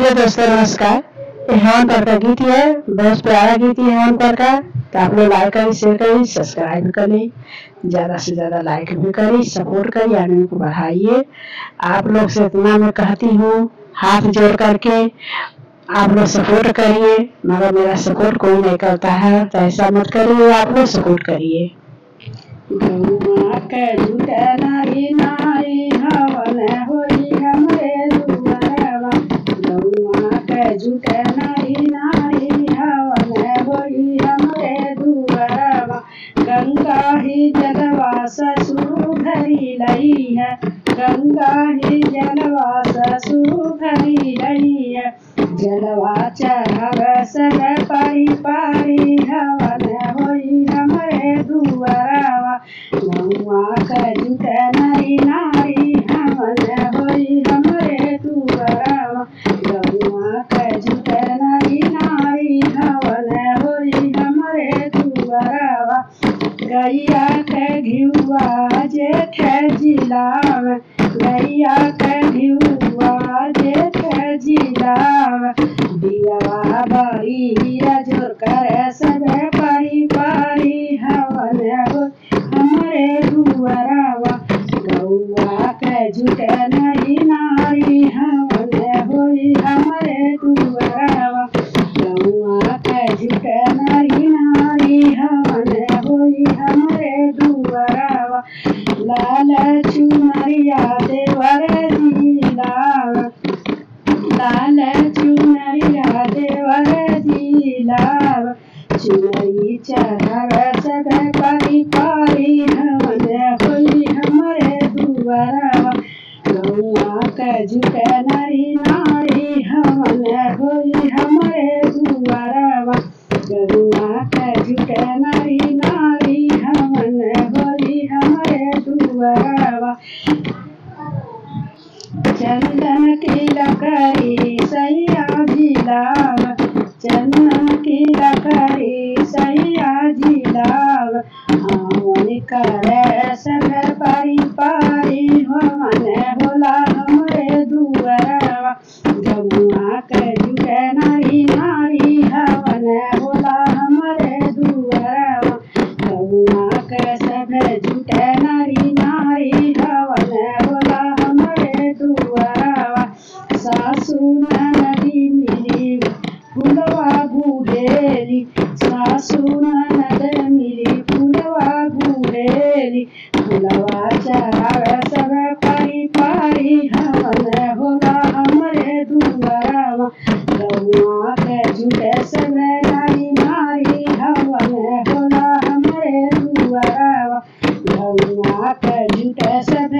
Hello दोस्तों, नमस्कार। ये हेमंत कौर का गीत है, बहुत प्यारा गीत है हेमंत कौर का। तो आप लोग लाइक करिए, शेयर करिए, सब्सक्राइब करिए, ज़्यादा से ज़्यादा लाइक भी करिए, सपोर्ट करिए, आदमी को बढ़ाइए। आप लोग से इतना मैं कहती हूँ, हाथ जोड़ करके आप लोग सपोर्ट करिए। मगर मेरा सपोर्ट कोई नहीं करता है, तो ऐसा मत करिए, आप लोग सपोर्ट करिए। गौआ के झूठे नारी नारी हवन होई हमरे दुआरवा। गौआ के झूठे नारी नारी हवन होई हमरे दुआरवा। गंगा ही जलवा ससुर भरी लई है। गंगा ही जलवा ससुर भरी लई है। जलवा चढ़ाव सब पारी पारी हवन होई हमरे दुआरवा। गौआ के झूठे नारी नारी हवन होई हमरे दुआरवा। गौआ के झूठे नारी नारी हवन होई हमरे दुआरवा। गैया के घिउआ जेठ जिलाव। गैया के घिउआ जेठ जिलाव। दियवा बड़ी जोर करे सब पारी पारी हवन होई हमरे दुआरवा। गौआ के झूठे नारी नारी हवन होई हमरे दुआरवा। गौआ के झूठे नारी नारी हवन होई हमरे दुआरवा। लाल चुनरिया देवर जिलाव। लाल चुनरिया देवर जिलाव। चुनरी चढ़ाव सब पारी पारी हवन होई हमरे दुआरवा। गौआ के झूठे नारी नारी हवन होई हमरे दुआरवा। गौआ के झूठे नारी नारी हवन होई हमरे दुआरवा। चंदन की लकड़ी सैया जिलाव। चंदन की लकड़ी सैया जिलाव। हवन करे सब पारी पारी हवन होला हमरे दुआरवा। गौआ के झूठे नारी नारी हवन होला हमरे दुआरवा। गौआ के सब झूठे नारी नारी हवन होला हमरे दुआरवा। सासु ननदी मिली फुलवा गुड़ेली। सासु ननद मिली फुलवा गुड़ेली। फुलवा चढ़ाव सब पारी पारी हवन होला हमरे दुआरवा। गौआ के झूठे सब नारी नारी हवन होला हमरे दुआरवा। गौआ के झूठे सब